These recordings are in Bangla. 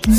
Welcome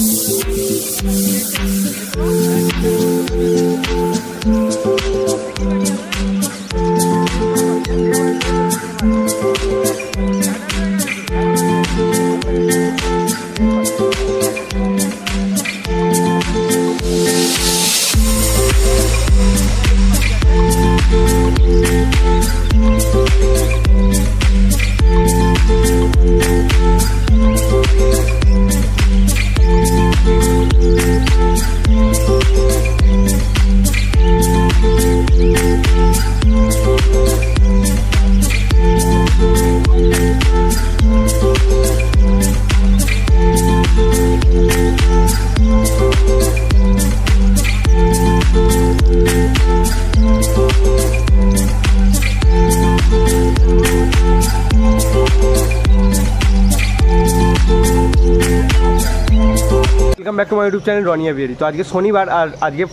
back to my YouTube channel Raniya Bihari. तो आज के शनिवार और आज के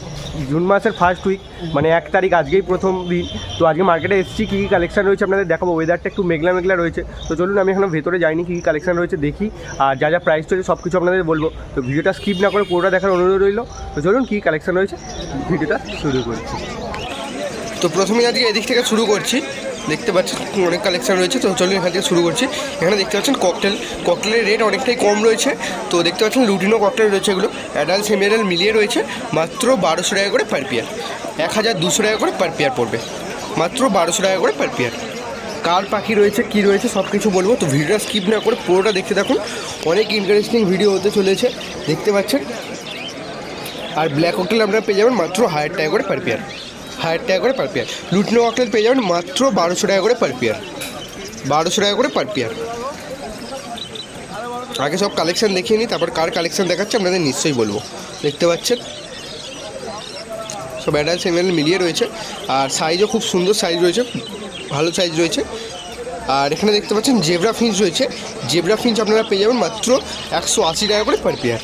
जून मासेर फार्स्ट उइक मैं 1 तारीख आज के प्रथम दिन। तो आज के मार्केटे एसেছি কি কালেকশন রয়েছে আপনাদের দেখাবো। ওয়েদারটা একটু মেঘলা মেঘলা রয়েছে, তো চলুন আমি এখন ভেতরে যাইনি, কি কালেকশন রয়েছে দেখি আর যা যা প্রাইস রয়েছে সব কিছু আপনাদের বলবো। তো ভিডিওটা স্কিপ না করে পুরোটা দেখার অনুরোধ রইল। তো চলুন কি কালেকশন রয়েছে ভিডিওটা শুরু করছি। তো প্রথমে আজকে এদিক থেকে শুরু করছি, দেখতে পাচ্ছেন অনেক কালেকশন রয়েছে। তো চলুন এখান থেকে শুরু করছি। এখানে দেখতে পাচ্ছেন ককটেলের রেট অনেকটাই কম রয়েছে। তো দেখতে পাচ্ছেন লুটিনো ককটেল রয়েছে, এগুলো অ্যাডাল্ট সেমি অ্যাডাল্ট মিলিয়ে রয়েছে মাত্র 1200 টাকা করে পার পেয়ার। 1200 টাকা করে পার পেয়ার পড়বে, মাত্র 1200 টাকা করে পার পেয়ার। কার পাখি রয়েছে কী রয়েছে সব কিছু বলবো, তো ভিডিওটা স্কিপ না করে পুরোটা দেখতে দেখুন, অনেক ইন্টারেস্টিং ভিডিও হতে চলেছে দেখতে পাচ্ছেন। আর ব্ল্যাক ককটেল আপনারা পেয়ে যাবেন মাত্র 1000 টাকা করে পার পেয়ার, 1000 টাকা করে পার পেয়ার। লুটিনো ককটেল পেয়ে যাবেন মাত্র 1200 টাকা করে পার পেয়ার, 1200 টাকা করে পার পেয়ার। আগে সব কালেকশান দেখিয়ে নিই, তারপর কার কালেকশান দেখাচ্ছে আপনাদের নিশ্চয়ই বলবো। দেখতে পাচ্ছেন সব অ্যাডাল্ট সেমিয়াল মিলিয়ে রয়েছে, আর সাইজও খুব সুন্দর সাইজ রয়েছে, ভালো সাইজ রয়েছে। আর এখানে দেখতে পাচ্ছেন জেব্রা ফিঞ্চ রয়েছে, জেব্রা ফিঞ্চ আপনারা পেয়ে যাবেন মাত্র 180 টাকা করে পার পেয়ার,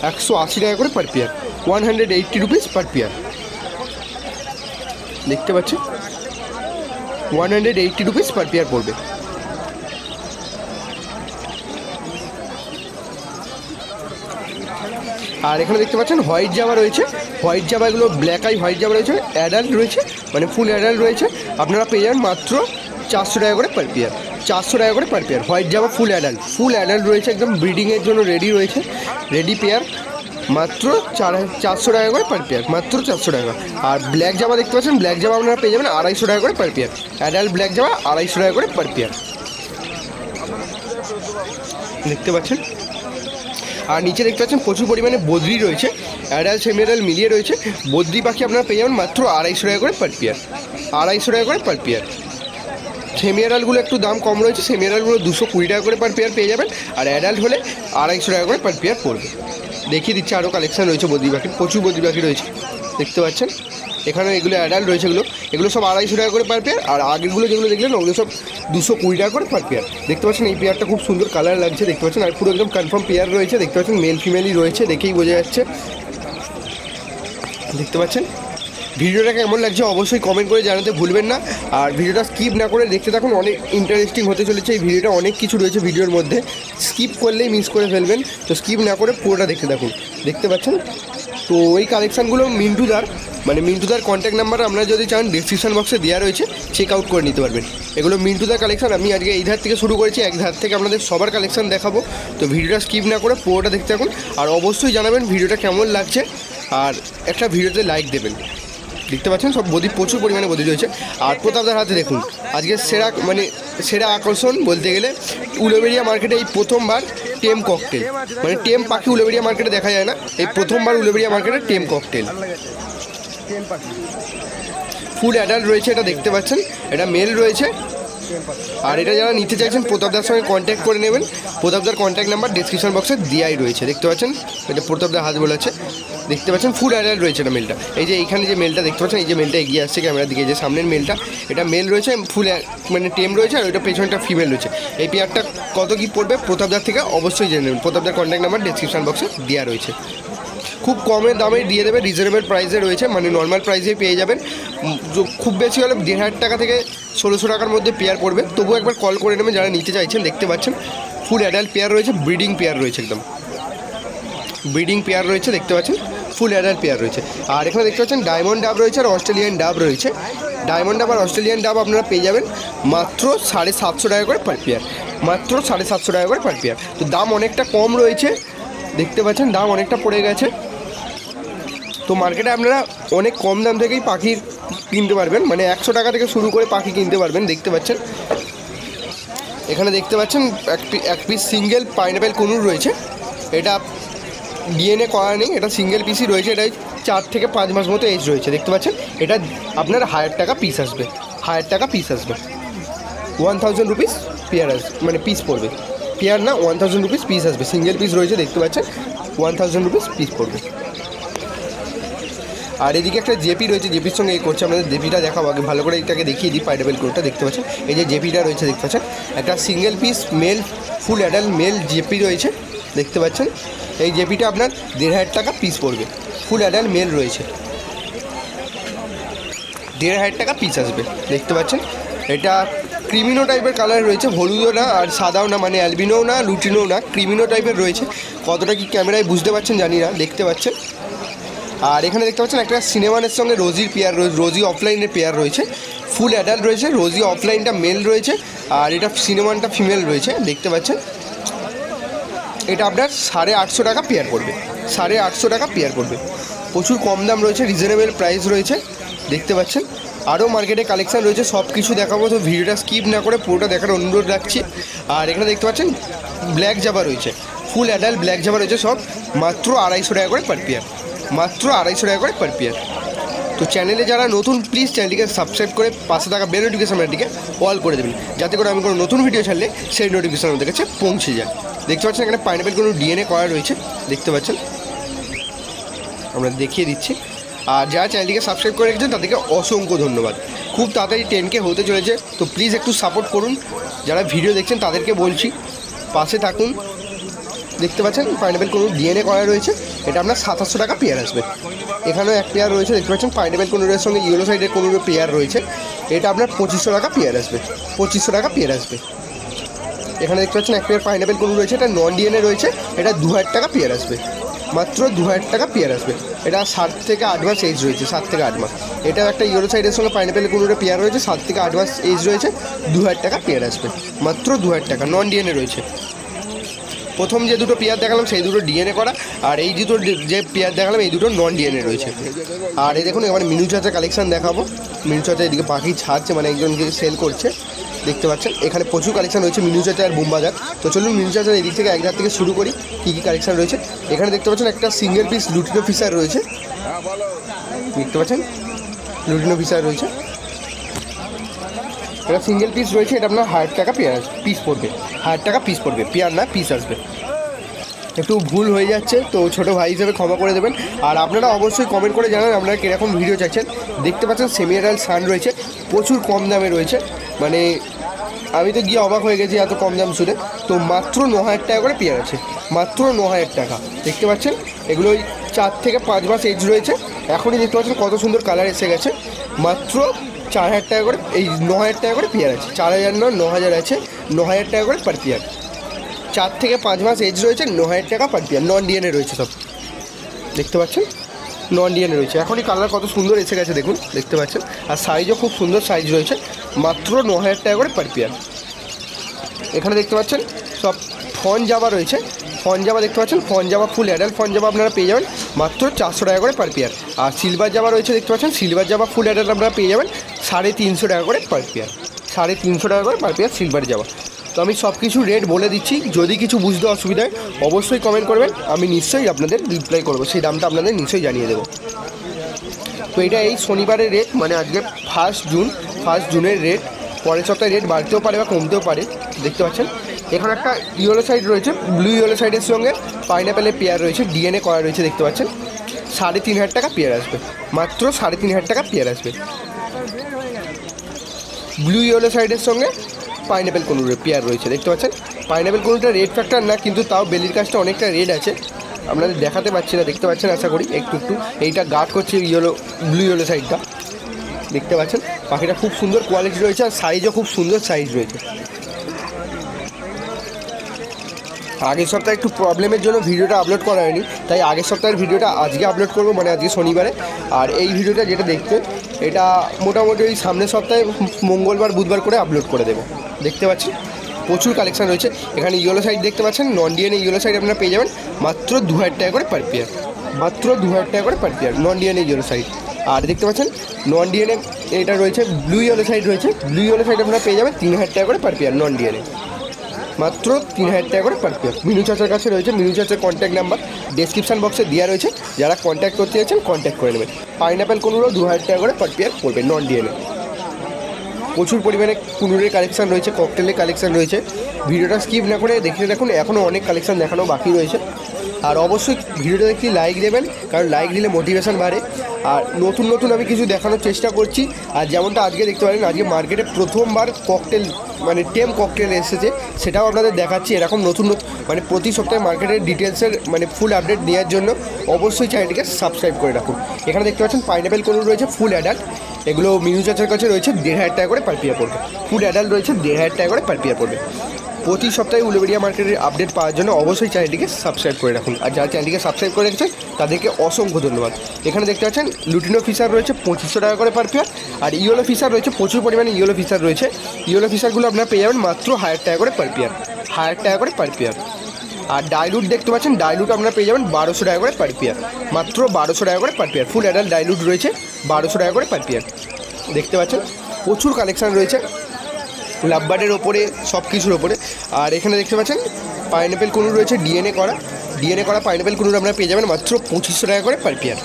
180 টাকা করে per pair, 180 rupees per pair. দেখতে পাচ্ছেন 180 রুপিস পার পেয়ার পড়বে। আর এখানে দেখতে পাচ্ছেন হোয়াইট জামা রয়েছে, হোয়াইট জামাগুলো ব্ল্যাক আই হোয়াইট জামা রয়েছে, অ্যাডাল্ট রয়েছে মানে ফুল অ্যাডাল্ট রয়েছে, আপনারা পেয়ে যাবেন মাত্র 400 টাকা করে পার পেয়ার, 400 টাকা করে পার পেয়ার। হোয়াইট জামা ফুল অ্যাডাল্ট রয়েছে, একদম ব্রিডিংয়ের জন্য রেডি রয়েছে, রেডি পেয়ার, মাত্র 400 টাকা করে পার পেয়ার, মাত্র 400 টাকা। আর ব্ল্যাক জামা দেখতে পাচ্ছেন, ব্ল্যাক জামা আপনারা পেয়ে যাবেন 250 টাকা করে পার পেয়ার, অ্যাডাল্ট ব্ল্যাক জামা 250 টাকা করে পার পেয়ার। দেখতে পাচ্ছেন। আর নিচে দেখতে পাচ্ছেন প্রচুর পরিমাণে বদ্রি রয়েছে, অ্যাডাল্ট সেমি অ্যাডাল্ট মিলিয়ে রয়েছে। বদ্রি পাখি আপনারা পেয়ে যাবেন মাত্র 250 টাকা করে পার পেয়ার, 250 টাকা করে পার পেয়ার। সেমি অ্যাডাল্টগুলো একটু দাম কম রয়েছে, সেমি অ্যাডাল্টগুলো 220 টাকা করে পার পেয়ার পেয়ে যাবেন, আর অ্যাডাল্ট হলে 250 টাকা করে পার পেয়ার পড়বে। দেখিয়ে দিচ্ছে আরও কালেকশান রয়েছে বদ্রি পাখির, প্রচুর বদ্রি পাখি রয়েছে দেখতে পাচ্ছেন। এখানে এগুলো অ্যাডাল্ট রয়েছে, এগুলো সব 250 টাকা করে পার পেয়ার। আর আগেরগুলো যেগুলো দেখলেন ওগুলো সব 220 টাকা করে পার পেয়ার। দেখতে পাচ্ছেন এই পেয়ারটা খুব সুন্দর কালার লাগছে দেখতে পাচ্ছেন, আর পুরো একদম কনফার্ম পেয়ার রয়েছে দেখতে পাচ্ছেন, মেল ফিমেলই রয়েছে দেখেই বোঝা যাচ্ছে। দেখতে পাচ্ছেন ভিডিওটা কেমন লাগছে অবশ্যই কমেন্ট করে জানাতে ভুলবেন না। আর ভিডিওটা স্কিপ না করে দেখতে থাকুন, অনেক ইন্টারেস্টিং হতে চলেছে এই ভিডিওটা, অনেক কিছু রয়েছে ভিডিওর মধ্যে, স্কিপ করলেই মিস করে ফেলবেন। তো স্কিপ না করে পুরোটা দেখতে থাকুন। দেখতে পাচ্ছেন তো এই কালেকশানগুলো মিন্টুদার কন্ট্যাক্ট নাম্বার আপনারা যদি চান ডিসক্রিপশন বক্সে দেওয়া রয়েছে, চেক আউট করে নিতে পারবেন। এগুলো মিন্টুদার কালেকশান, আমি আজকে এই ধার থেকে শুরু করেছি, এক ধার থেকে আপনাদের সবার কালেকশান দেখাবো। তো ভিডিওটা স্কিপ না করে পুরোটা দেখতে থাকুন, আর অবশ্যই জানাবেন ভিডিওটা কেমন লাগছে, আর একটা ভিডিওতে লাইক দেবেন। দেখতে পাচ্ছেন সব বদি, প্রচুর পরিমাণে বদি রয়েছে। আর প্রতাপদার হাতে দেখুন আজকে সেরা আকর্ষণ বলতে গেলে উলুবেড়িয়া মার্কেটে এই প্রথমবার টেম ককটেল, টেম পাখি উলুবেড়িয়া মার্কেটে দেখা যায় না, এই প্রথমবার উলুবেড়িয়া মার্কেটে টেম ককটেল ফুল অ্যাডাল্ট রয়েছে। এটা দেখতে পাচ্ছেন এটা মেল রয়েছে। আর এটা যারা নিতে চাইছেন প্রতাপদার সঙ্গে কন্ট্যাক্ট করে নেবেন, প্রতাপদার কন্ট্যাক্ট নাম্বার ডিসক্রিপশন বক্সে দেওয়াই রয়েছে। দেখতে পাচ্ছেন এটা প্রতাপদার হাত বলেছে, দেখতে পাচ্ছেন ফুল অ্যাডাল্ট রয়েছে এটা মেলটা। এই যে এইখানে যে মেলটা দেখতে পাচ্ছেন, এই যে মেলটা এগিয়ে আসছে ক্যামেরার দিকে, যে সামনের মেলটা এটা মেল রয়েছে, ফুল টেম রয়েছে, আর ওইটা পেছনটা ফিমেল রয়েছে। এই পেয়ারটা কত কী পড়বে প্রতাপদার থেকে অবশ্যই জেনে নেবেন, প্রতাপদার কন্ট্যাক্ট নাম্বার ডিসক্রিপশন বক্সে দেওয়া রয়েছে। খুব কমের দামে দিয়ে দেবে, রিজনেবল প্রাইসে রয়েছে, নর্মাল প্রাইসে পেয়ে যাবেন। খুব বেশি হলে 1500 টাকা থেকে 1600 টাকার মধ্যে পেয়ার পড়বে, তবুও একবার কল করে নেবেন যারা নিতে চাইছেন। দেখতে পাচ্ছেন ফুল অ্যাডাল্ট পেয়ার রয়েছে, ব্রিডিং পেয়ার রয়েছে একদম। ব্রিডিং পেয়ার রয়েছে দেখতে পাচ্ছেন, ফুল অ্যাডাল্ট পেয়ার রয়েছে। আর এখানে দেখতে পাচ্ছেন ডায়মন্ড ডাব রয়েছে আর অস্ট্রেলিয়ান ডাব রয়েছে। ডায়মন্ড ডাব আর অস্ট্রেলিয়ান ডাব আপনারা পেয়ে যাবেন মাত্র 750 টাকা করে পার পেয়ার, মাত্র 750 টাকা করে পার পেয়ার। তো দাম অনেকটা কম রয়েছে, দেখতে পাচ্ছেন দাম অনেকটা পড়ে গেছে। তো মার্কেটে আপনারা অনেক কম দাম থেকেই পাখির কিনতে পারবেন, মানে 100 টাকা থেকে শুরু করে পাখি কিনতে পারবেন। দেখতে পাচ্ছেন এখানে দেখতে পাচ্ছেন এক পিস সিঙ্গেল পাইনাপেল কুনুর রয়েছে। এটা ডিএনএ করা নেই, এটা সিঙ্গেল পিসই রয়েছে। এটা 4 থেকে 5 মাস মতো এজ রয়েছে। দেখতে পাচ্ছেন এটা আপনার 1000 টাকা পিস আসবে, 1000 টাকা পিস আসবে। 1000 রুপিস পেয়ার আসবে, মানে পিস পড়বে, পেয়ার না 1000 রুপিস পিস আসবে। সিঙ্গেল পিস রয়েছে দেখতে পাচ্ছেন, 1000 রুপিস পিস পড়বে। আর এদিকে একটা জেপি রয়েছে, জেপির সঙ্গে এই করছে, আমাদের জেপিটা দেখাবো আগে ভালো করে, এটাকে দেখিয়ে দিই পাইনাপেল কোনটা। দেখতে পাচ্ছেন এই যে জেপিটা রয়েছে দেখতে পাচ্ছেন, একটা single piece male full adult male JP রয়েছে দেখতে পাচ্ছেন। এই জেপিটা আপনার 1500 টাকা পিস পড়বে, ফুল অ্যাডাল্ট মেল রয়েছে, 1500 টাকা পিস আসবে। দেখতে পাচ্ছেন এটা ক্রিমিনো টাইপের কালার রয়েছে, হলুদও না আর সাদাও না, মানে অ্যালবিনোও না লুটিনোও না, ক্রিমিনো টাইপের রয়েছে। কতটা কি ক্যামেরায় বুঝতে পারছেন জানি না, দেখতে পাচ্ছেন। আর এখানে দেখতে পাচ্ছেন একটা সিনেমানের সঙ্গে রোজির পেয়ার রয়েছে, রোজি অফলাইনের পেয়ার রয়েছে, ফুল অ্যাডাল্ট রয়েছে। রোজি অফলাইনটা মেল রয়েছে আর এটা সিনেমানটা ফিমেল রয়েছে দেখতে পাচ্ছেন। এটা আপনার 850 টাকা পেয়ার পড়বে, 850 টাকা পেয়ার পড়বে। প্রচুর কম দাম রয়েছে, রিজনেবল প্রাইস রয়েছে দেখতে পাচ্ছেন। আরও মার্কেটে কালেকশান রয়েছে, সব কিছু দেখাবো, তো ভিডিওটা স্কিপ না করে পুরোটা দেখার অনুরোধ রাখছি। আর এখানে দেখতে পাচ্ছেন ব্ল্যাক জাবা রয়েছে, ফুল অ্যাডাল্ট ব্ল্যাক জাবা রয়েছে, সব মাত্র 250 টাকা করে পার পেয়ার, মাত্র 250 টাকা করে পার পেয়ার। তো চ্যানেলে যারা নতুন প্লিজ চ্যানেলটিকে সাবস্ক্রাইব করে পাশে থাকা বেল নোটিফিকেশনটিকে অল করে দেবেন, যাতে করে আমি কোনো নতুন ভিডিও ছাড়লে সেই নোটিফিকেশন আমাদের কাছে পৌঁছে যায়। দেখতে পাচ্ছেন এখানে পাইনাপেল কোনো ডিএনএ করা রয়েছে দেখতে পাচ্ছেন, আমরা দেখিয়ে দিচ্ছি। আর যারা চ্যানেলটিকে সাবস্ক্রাইব করে রেখেছেন তাদেরকে অসংখ্য ধন্যবাদ। খুব তাড়াতাড়ি 10K হতে চলেছে, তো প্লিজ একটু সাপোর্ট করুন। যারা ভিডিও দেখছেন তাদেরকে বলছি পাশে থাকুন। দেখতে পাচ্ছেন পাইনাপেল কোনো ডিএনএ করা রয়েছে, এটা আপনার 700 টাকা পেয়ার আসবে। এখানেও এক পেয়ার রয়েছে দেখতে পাচ্ছেন, পাইনাপেল কোনোরের সঙ্গে ইয়েলো সাইডের কোনো পেয়ার রয়েছে, এটা আপনার 2500 টাকা পেয়ার আসবে, 2500 টাকা পেয়ার আসবে। এখানে দেখতে পাচ্ছেন এক পেয়ার পাইনাপেল কোনো রয়েছে, এটা নন ডিএনএ রয়েছে, এটা 2000 টাকা পেয়ার আসবে, মাত্র 2000 টাকা পেয়ার আসবে। এটা 7 থেকে 8 মাস এজ রয়েছে, 7 থেকে 8 মাস। এটাও একটা ইয়েলো সাইডের সঙ্গে পাইনাপেল কোনোরে পেয়ার রয়েছে, 7 থেকে 8 মাস এজ রয়েছে, 2000 টাকা পেয়ার আসবে, মাত্র 2000 টাকা। নন ডিএনএ রয়েছে। প্রথম যে দুটো পেয়ার দেখালাম সেই দুটো ডিএনএ করা, আর এই দুটো যে পেয়ার দেখালাম এই দুটো নন ডিএনএ রয়েছে। আর এই দেখুন এবার মিনু চাচা কালেকশান দেখাবো। মিনু চাচা এদিকে পাখি ছাড়ছে, মানে একজনকে সেল করছে দেখতে পাচ্ছেন। এখানে প্রচুর কালেকশান রয়েছে মিনু চাচা আর বুমবাজার। তো চলুন মিনু চাচার এদিক থেকে একধার থেকে শুরু করি কী কী কালেকশান রয়েছে। এখানে দেখতে পাচ্ছেন একটা সিঙ্গেল পিস লুটিনো ফিশার রয়েছে, দেখতে পাচ্ছেন লুটিনো ফিশার রয়েছে, এটা সিঙ্গেল পিস রয়েছে, এটা আপনার 1000 টাকা পেয়ার পিস পড়বে, 1000 টাকা পিস পড়বে, পেয়ার না পিস আসবে। একটু ভুল হয়ে যাচ্ছে, তো ছোটো ভাই হিসেবে ক্ষমা করে দেবেন। আর আপনারা অবশ্যই কমেন্ট করে জানান আপনারা কীরকম ভিডিও চাইছেন। দেখতে পাচ্ছেন সেমি অ্যাডাল্ট সান রয়েছে, প্রচুর কম দামে রয়েছে, মানে আমি তো গিয়ে অবাক হয়ে গেছি এত কম দাম শুনে। তো মাত্র 9000 টাকা করে পেয়ার আছে, মাত্র 9000 টাকা। দেখতে পাচ্ছেন এগুলো 4 থেকে 5 মাস এজ রয়েছে, এখনই দেখতে পাচ্ছেন কত সুন্দর কালার এসে গেছে। মাত্র 4000 টাকা করে, এই 9000 টাকা করে পেয়ার আছে, 4000 নয় 9000 আছে, 9000 টাকা করে পার পেয়ার। 4 থেকে 5 মাস এজ রয়েছে, 9000 টাকা পার পেয়ার। নন ডিএনএ রয়েছে সব, দেখতে পাচ্ছেন নন ডিএনএ রয়েছে। এখনই কালার কত সুন্দর এসে গেছে দেখুন, দেখতে পাচ্ছেন। আর সাইজও খুব সুন্দর সাইজ রয়েছে, মাত্র 9000 টাকা করে পার পেয়ার। এখানে দেখতে পাচ্ছেন সব ফন জাবা রয়েছে, ফন জাবা দেখতে পাচ্ছেন, ফন জাবা ফুল অ্যাডাল্ট ফন জাবা আপনারা পেয়ে যাবেন মাত্র 400 টাকা করে পার পেয়ার। আর সিলভার জাবা রয়েছে দেখতে পাচ্ছেন, সিলভার জাবা ফুল অ্যাডাল্ট আপনারা পেয়ে যাবেন 350 টাকা করে পার পেয়ার, 350 টাকা করে পার পেয়ার সিলভার জাবা। তো আমি সব কিছু রেট বলে দিচ্ছি, যদি কিছু বুঝতে অসুবিধা হয় অবশ্যই কমেন্ট করবেন, আমি নিশ্চয়ই আপনাদের রিপ্লাই করবো, সেই দামটা আপনাদের নিশ্চয়ই জানিয়ে দেবো। তো এটা এই শনিবারের রেট, মানে আজকে 1 জুনের রেট, পরের সপ্তাহে রেট বাড়তেও পারে বা কমতেও পারে। দেখতে পাচ্ছেন এখানে একটা ইয়েলো সাইড রয়েছে, ব্লু ইয়েলো সাইডের সঙ্গে পাইনাপেলের পেয়ার রয়েছে, ডিএনএ করা রয়েছে দেখতে পাচ্ছেন, 3500 টাকা পেয়ার আসবে, মাত্র 3500 টাকা পেয়ার আসবে। ব্লু ইয়েলো সাইডের সঙ্গে পাইনাপেল কোনুরের পেয়ার রয়েছে দেখতে পাচ্ছেন। পাইনাপেল কোনুরটা রেড ফ্যাক্টর না, কিন্তু তাও বেলির কাজটা অনেকটা রেড আছে, আপনাদের দেখাতে পাচ্ছি না, দেখতে পাচ্ছেন আশা করি একটু একটু। এইটা গার্ড করছে ব্লু ইয়েলো সাইডটা, দেখতে পাচ্ছেন। পাখিটা খুব সুন্দর কোয়ালিটি রয়েছে, আর সাইজও খুব সুন্দর সাইজ রয়েছে। আগের সপ্তাহে একটু প্রবলেমের জন্য ভিডিওটা আপলোড করা হয়নি, তাই আগের সপ্তাহের ভিডিওটা আজকে আপলোড করবো, মানে আজকে শনিবারে। আর এই ভিডিওটা যেটা দেখতে, এটা মোটামুটি ওই সামনের সপ্তাহে মঙ্গলবার বুধবার করে আপলোড করে দেবো। দেখতে পাচ্ছেন প্রচুর কালেকশান রয়েছে। এখানে ইয়েলো সাইড দেখতে পাচ্ছেন, নন ডিএনএ ইয়েলো সাইড আপনারা পেয়ে যাবেন মাত্র 2000 টাকা করে পার পেয়ার, মাত্র 2000 টাকা করে per pair non DNA yellow side. আর দেখতে পাচ্ছেন নন ডিএনএ এটা রয়েছে, ব্লু ইয়েলো সাইড রয়েছে, ব্লু ইয়েলো সাইড আপনারা পেয়ে যাবেন 3000 টাকা করে পার পেয়ার নন ডিএনএ, মাত্র 3000 টাকা করে পার পেয়ার। মিনু চাচার কাছে রয়েছে, মিনু চাচার কন্ট্যাক্ট নাম্বার ডেসক্রিপশন বক্সে দেওয়া রয়েছে, যারা কন্ট্যাক্ট করতে চাইছেন কন্ট্যাক্ট করে নেবেন। পাইনঅ্যাপেল কোনুরও 2000 টাকা করে পার পেয়ার পড়বে নন ডিএনএ। প্রচুর পরিমাণে কুনুরের কালেকশান রয়েছে, ককটেলের কালেকশান রয়েছে। ভিডিওটা স্কিপ না করে দেখে দেখুন, এখনও অনেক কালেকশান দেখানো বাকি রয়েছে। আর অবশ্যই ভিডিওটা একটি লাইক দেবেন, কারণ লাইক দিলে মোটিভেশন বাড়ে। আর নতুন নতুন আমি কিছু দেখানোর চেষ্টা করছি। আর যেমনটা আজকে দেখতে পারেন, আজকে মার্কেটে প্রথমবার ককটেল মানে টেম ককটেল এসেছে, সেটাও আপনাদের দেখাচ্ছি। এরকম নতুন নতুন মানে প্রতি সপ্তাহে মার্কেটের ডিটেলসের মানে ফুল আপডেট দেওয়ার জন্য অবশ্যই চ্যানেলটিকে সাবস্ক্রাইব করে রাখুন। এখানে দেখতে পাচ্ছেন পাইনঅ্যাপেল কোনুর রয়েছে ফুল অ্যাডাল্ট, এগুলো মিনু চাচার কাছে রয়েছে 1500 টাকা করে পার পেয়ার পড়বে। ফুল অ্যাডাল্ট রয়েছে 1500 টাকা করে পার পেয়ার পড়বে। প্রতি সপ্তাহে উলুবেড়িয়া মার্কেটের আপডেট পাওয়ার জন্য অবশ্যই চ্যানেলটিকে সাবস্ক্রাইব করে রাখুন। আর যারা চ্যানেলটিকে সাবস্ক্রাইব করে রেখেছেন তাদেরকে অসংখ্য ধন্যবাদ। এখানে দেখতে পাচ্ছেন লুটিনো ফিশার রয়েছে 2500 টাকা করে পার পেয়ার। আর ইয়েলো ফিশার রয়েছে, প্রচুর পরিমাণে ইয়েলো ফিশার রয়েছে। ইয়েলো ফিশারগুলো আপনারা পেয়ে যাবেন মাত্র 1000 টাকা করে পার পেয়ার, 1000 টাকা করে পার পেয়ার। আর ডাইলুট দেখতে পাচ্ছেন, ডাইলুট আপনারা পেয়ে যাবেন 1200 টাকা করে পার পেয়ার, মাত্র 1200 টাকা করে per pair. Full adult dilute রয়েছে 1200 টাকা করে পার পেয়ার। দেখতে পাচ্ছেন প্রচুর কালেকশান রয়েছে লাভবার্ডের ওপরে, সব কিছুর ওপরে। আর এখানে দেখতে পাচ্ছেন পাইনঅ্যাপেল কোনুর রয়েছে ডিএনএ করা পাইনঅ্যাপেল কোনুর আপনারা পেয়ে যাবেন মাত্র 2500 টাকা করে পার পেয়ার,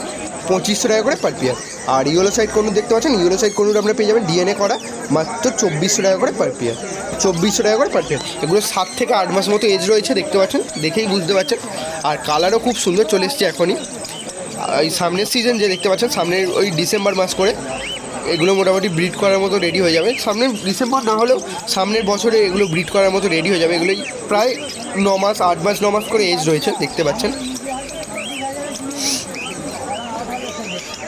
2500 টাকা করে পার পেয়ার। আর ইয়েলো সাইড কোনুর দেখতে পাচ্ছেন, ইয়েলো সাইড কোনুর আপনারা পেয়ে যাবেন ডিএনএ করা মাত্র 2400 টাকা করে পার পেয়ার, 2400 টাকা করে পার পেয়ার। এগুলো 7 থেকে 8 মাস মতো এজ রয়েছে, দেখতে পাচ্ছেন, দেখেই বুঝতে পারছেন। আর কালারও খুব সুন্দর চলে এসছে এখনই। এই সামনের সিজন যে দেখতে পাচ্ছেন, সামনের ওই ডিসেম্বর মাস করে এগুলো মোটামুটি ব্রিড করার মতো রেডি হয়ে যাবে। সামনের ডিসেম্বর না হলেও সামনের বছরে এগুলো ব্রিড করার মতো রেডি হয়ে যাবে। এগুলোই প্রায় 9 মাস 8 মাস 9 মাস করে এজ রয়েছে, দেখতে পাচ্ছেন।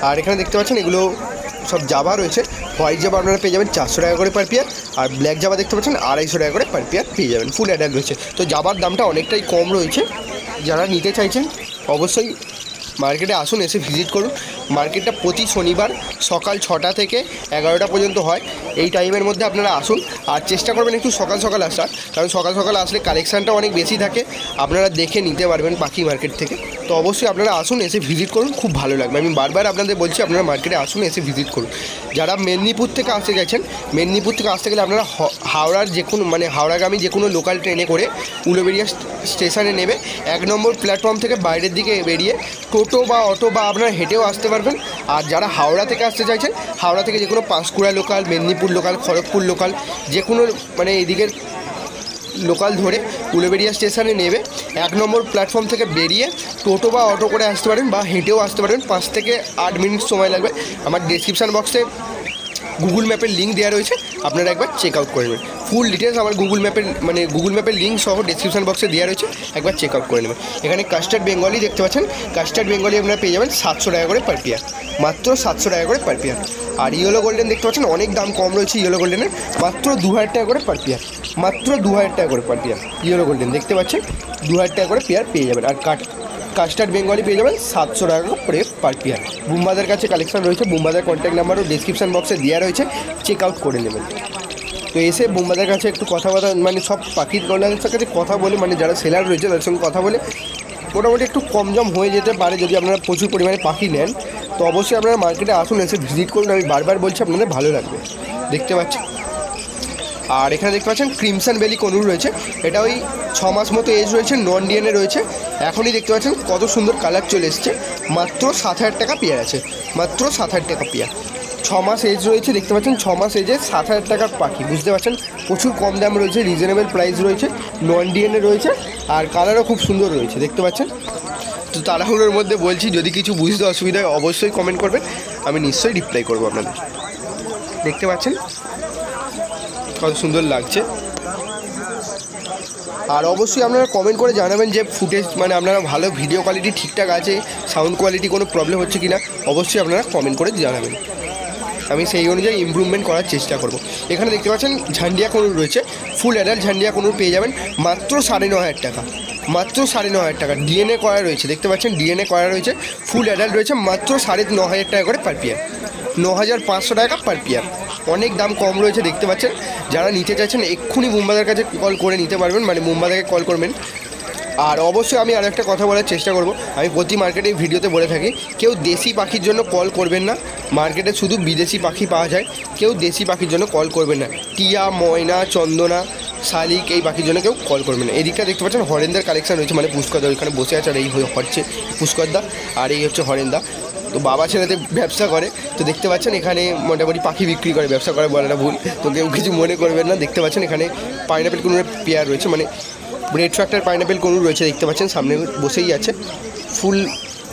আর এখানে দেখতে পাচ্ছেন এগুলো সব জাভা রয়েছে। হোয়াইট জাভা আপনারা পেয়ে যাবেন 400 টাকা করে পার পেয়ার। আর ব্ল্যাক জাভা দেখতে পাচ্ছেন 250 টাকা করে পার পেয়ার পেয়ে যাবেন। ফুল অ্যাডাল্ট রয়েছে, তো জাভার দামটা অনেকটাই কম রয়েছে। যারা নিতে চাইছেন অবশ্যই মার্কেটে আসুন, এসে ভিজিট করুন। মার্কেটটা প্রতি শনিবার সকাল 6টা থেকে 11টা পর্যন্ত হয়। এই টাইমের মধ্যে আপনারা আসুন, আর চেষ্টা করবেন একটু সকাল সকাল আসার, কারণ সকাল সকাল আসলে কালেকশানটা অনেক বেশি থাকে, আপনারা দেখে নিতে পারবেন পাখি মার্কেট থেকে। তো অবশ্যই আপনারা আসুন, এসে ভিজিট করুন, খুব ভালো লাগবে। আমি বারবার আপনাদের বলছি আপনারা মার্কেটে আসুন, এসে ভিজিট করুন। যারা মেদিনীপুর থেকে আসতে চাইছেন, মেদিনীপুর থেকে আসতে গেলে আপনারা হাওড়ার যে কোনো মানে হাওড়াগামী যে কোনো লোকাল ট্রেনে করে উলুবেড়িয়া স্টেশনে নেবে 1 নম্বর প্ল্যাটফর্ম থেকে বাইরের দিকে বেরিয়ে টোটো বা অটো বা আপনারা হেঁটেও আসতে পারবেন। আর যারা হাওড়া থেকে আসতে চাইছেন, হাওড়া থেকে যে কোনো Panskura local, Medinipur local, Kharagpur local, যে কোনো মানে এদিকের লোকাল ধরে উলুবেড়িয়া স্টেশনে নেবে 1 নম্বর প্ল্যাটফর্ম থেকে বেরিয়ে টোটো বা অটো করে আসতে পারেন বা হেঁটেও আসতে পারেন। 5 থেকে 8 মিনিট সময় লাগবে। আমার ডেসক্রিপশান বক্সে গুগল ম্যাপের লিঙ্ক দেওয়া রয়েছে, আপনারা একবার চেক আউট করে নেবেন। ফুল ডিটেলস আমার গুগল ম্যাপের লিঙ্ক সহ ডেসক্রিপশন বক্সে দেওয়া রয়েছে, একবার চেক আউট করে নেবেন। এখানে কাস্টার্ড বেঙ্গলি দেখতে পাচ্ছেন, কাস্টার্ড বেঙ্গলি আপনারা পেয়ে যাবেন 700 টাকা করে পার পেয়ার, মাত্র 700 টাকা করে পার পেয়ার। আর ইয়েলো গোল্ডেন দেখতে পাচ্ছেন অনেক দাম কম রয়েছে ইয়েলো গোল্ডেনের, মাত্র 2000 টাকা করে পার পেয়ার, মাত্র 2000 টাকা করে পার পেয়ার। ইয়েলো গোল্ডেন দেখতে পাচ্ছেন 2000 টাকা করে পেয়ার পেয়ে যাবেন। আর কাস্টার্ড বেঙ্গলি পেয়ে যাবেন 700 টাকা করে পার পেয়ার। বুম্বাদের কাছে কালেকশন রয়েছে, বুম্বাদের কন্ট্যাক্ট নাম্বারও ডিসক্রিপশন বক্সে দেওয়া রয়েছে, চেক আউট করে নেবেন। তো এসে বুম্বাদের কাছে একটু কথাবার্তা মানে সব পাখির কল্যাণের সাথে কথা বলে, মানে যারা সেলার রয়েছে তাদের সঙ্গে কথা বলে মোটামুটি একটু কম জম হয়ে যেতে পারে যদি আপনারা প্রচুর পরিমাণে পাখি নেন। তো অবশ্যই আপনারা মার্কেটে আসুন, এসে ভিজিট করুন, আমি বারবার বলছি আপনাদের ভালো লাগবে। দেখতে পাচ্ছেন আর এখানে দেখতে পাচ্ছেন ক্রিমসন বেলি কনুর রয়েছে, এটা ওই 6 মাস মতো এজ রয়েছে, নন ডিএনএ রয়েছে। এখনই দেখতে পাচ্ছেন কত সুন্দর কালার চলে এসছে, মাত্র 7000 টাকা পেয়ার আছে, মাত্র 7000 টাকা পেয়ার। 6 মাস এজ রয়েছে, দেখতে পাচ্ছেন 6 মাস এজে 7000 টাকার পাখি, বুঝতে পারছেন প্রচুর কম দাম রয়েছে, রিজনেবল প্রাইস রয়েছে, নন ডিএনএ রয়েছে আর কালারও খুব সুন্দর রয়েছে, দেখতে পাচ্ছেন। তো তাড়াহুড়োর মধ্যে বলছি, যদি কিছু বুঝতে অসুবিধা হয় অবশ্যই কমেন্ট করবেন, আমি নিশ্চয়ই রিপ্লাই করবো আপনাদের। দেখতে পাচ্ছেন কত সুন্দর লাগছে। আর অবশ্যই আপনারা কমেন্ট করে জানাবেন যে ফুটেজ মানে আপনারা ভালো ভিডিও কোয়ালিটি ঠিকঠাক আছে, সাউন্ড কোয়ালিটি কোনো প্রবলেম হচ্ছে কি না, অবশ্যই আপনারা কমেন্ট করে জানাবেন। আমি সেই অনুযায়ী ইমপ্রুভমেন্ট করার চেষ্টা করব। এখানে দেখতে পাচ্ছেন ঝান্ডিয়া কনুর রয়েছে, ফুল অ্যাডাল্ট ঝান্ডিয়া কনুর পেয়ে যাবেন মাত্র 9,500 টাকা, মাত্র 9,500 টাকা। ডিএনএ করা রয়েছে, দেখতে পাচ্ছেন ডিএনএ করা রয়েছে, ফুল অ্যাডাল্ট রয়েছে মাত্র 9,500 টাকা করে পার পেয়ার, 9,500 টাকা পার পেয়ার। অনেক দাম কম রয়েছে দেখতে পাচ্ছেন। যারা নিতে চাইছেন এক্ষুনি মুম্বাদার কাছে কল করে নিতে পারবেন, মানে মুম্বাদাকে কল করবেন। আর অবশ্যই আমি আরেকটা কথা বলার চেষ্টা করব, আমি প্রতি মার্কেটে ভিডিওতে বলে থাকি, কেউ দেশি পাখির জন্য কল করবেন না, মার্কেটে শুধু বিদেশি পাখি পাওয়া যায়, কেউ দেশি পাখির জন্য কল করবেন না। টিয়া, ময়না, চন্দনা, শালিক এই পাখির জন্য কেউ কল করবেন না। এদিকটা দেখতে পাচ্ছেন হরেন্দার কালেকশন রয়েছে, মানে পুষ্করদা ওইখানে বসে আছে, আর এই হচ্ছে পুষ্করদা, আর এই হচ্ছে হরেন্দা। তো বাবা ছেলেতে ব্যবসা করে, তো দেখতে পাচ্ছেন এখানে মোটামুটি পাখি বিক্রি করে, ব্যবসা করে বলাটা ভুল, তো কেউ কিছু মনে করবেন না। দেখতে পাচ্ছেন এখানে পাইনাপেল কোনোর পেয়ার রয়েছে, মানে রেড ফ্যাক্টর পাইনাপেল কোনুর রয়েছে, দেখতে পাচ্ছেন সামনে বসেই আছে। ফুল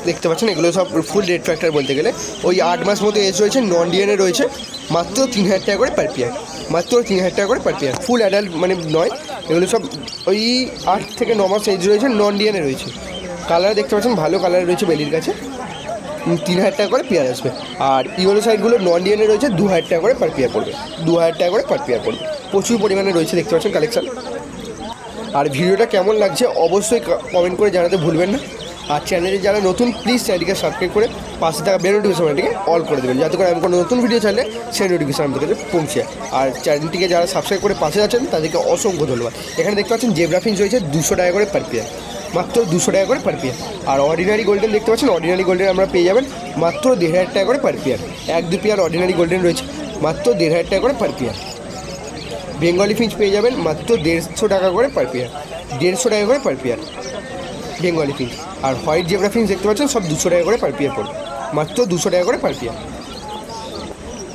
দেখতে পাচ্ছেন এগুলো সব ফুল রেড ফ্যাক্টর বলতে গেলে। ওই 8 মাস মতো এজ রয়েছে, নন ডিএনএ রয়েছে, মাত্র 3,000 টাকা করে পার পেয়ার, মাত্র 3,000 টাকা করে পার পেয়ার। ফুল অ্যাডাল্ট মানে নয়, এগুলো সব ওই 8 থেকে 9 মাস এজ রয়েছে, নন ডিএনএ রয়েছে। কালার দেখতে পাচ্ছেন ভালো কালার রয়েছে বেলির কাছে, 3,000 টাকা করে পেয়ার আসবে। আর ইয়েলো সাইডগুলো নন ডিএনএ রয়েছে, 2,000 টাকা করে পার পেয়ার পড়বে, 2,000 টাকা করে পার পেয়ার পড়বে। প্রচুর পরিমাণে রয়েছে দেখতে পাচ্ছেন কালেকশন। আর ভিডিওটা কেমন লাগছে অবশ্যই কমেন্ট করে জানাতে ভুলবেন না। আর চ্যানেলে যারা নতুন প্লিজ চ্যানেলটিকে সাবস্ক্রাইব করে পাশে থাকা বেল নোটিফিকেশনটিকে অল করে দেবেন, যাতে করে আমি কোনো নতুন ভিডিও চাইলে সেই নোটিফিকেশন আমাদের কাছে পৌঁছে। আর চ্যানেলটিকে যারা সাবস্ক্রাইব করে পাশে আছেন তাদেরকে অসংখ্য ধন্যবাদ। এখানে দেখতে পাচ্ছেন জেব্রা ফিন্স রয়েছে 200 টাকা করে পার পেয়ার, মাত্র 200 টাকা করে পার পেয়ার। আর অর্ডিনারি গোল্ডেন দেখতে পাচ্ছেন, অর্ডিনারি গোল্ডেন আমরা পেয়ে যাবেন মাত্র 1,500 টাকা করে per pair. 1-2 pair ordinary golden রয়েছে, মাত্র 1,500 টাকা করে পার পেয়ার। বেঙ্গলি ফিঞ্চ পেয়ে যাবেন মাত্র 150 টাকা করে পার পেয়ার, 150 টাকা করে পার পেয়ার বেঙ্গলি ফিঞ্চ। আর হোয়াইট জেব্রা ফিঞ্চ দেখতে পাচ্ছেন সব 200 টাকা করে পার পেয়ার পড়বে, মাত্র 200 টাকা করে পার পেয়ার।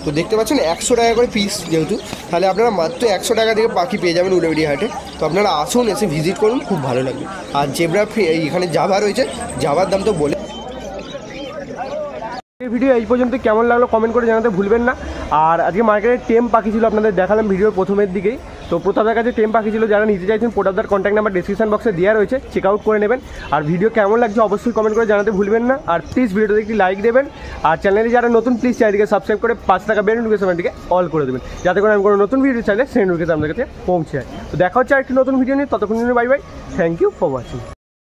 তো দেখতে পাচ্ছেন 100 টাকা করে পিস যেহেতু, তাহলে আপনারা মাত্র 100 টাকা থেকে পাখি পেয়ে যাবেন উলুবেড়িয়া হাটে। তো আপনারা আসুন, এসে ভিজিট করুন, খুব ভালো লাগবে। আর জেব্রা এখানে জাভা রয়েছে, জাভার দাম তো বলে। এই ভিডিও এই পর্যন্ত কেমন লাগলো কমেন্ট করে জানাতে ভুলবেন না। আর আজকে মার্কেটে টেম পাখি ছিল, আপনাদের দেখালাম ভিডিওর প্রথমের দিকেই। তো প্রতাপদার কাছে টেম পাখি ছিল, যারা নিতে চাইছেন প্রতাপদার কন্ট্যাক্ট নাম্বার ডিসক্রিপশন বক্সে দেওয়া রয়েছে, চেক আউট করে নেবেন। আর ভিডিও কেমন লাগছে অবশ্যই কমেন্ট করে জানাতে ভুলবেন না। আর প্লিজ ভিডিওতে একটি লাইক দেবেন। আর চ্যানেলে যারা নতুন প্লিজ চ্যানেলটিকে সাবস্ক্রাইব করে পাশে থাকা বেল নোটিফিকেশনটিকে অল করে দেবেন, যাতে করে আমি কোনো নতুন ভিডিও চাইলে সেই নোটিফিকেশন আপনাদের কাছে পৌঁছে যায়। তো দেখা হচ্ছে আরেকটি নতুন ভিডিও নিয়ে, ততক্ষণ bye bye, thank you for watching.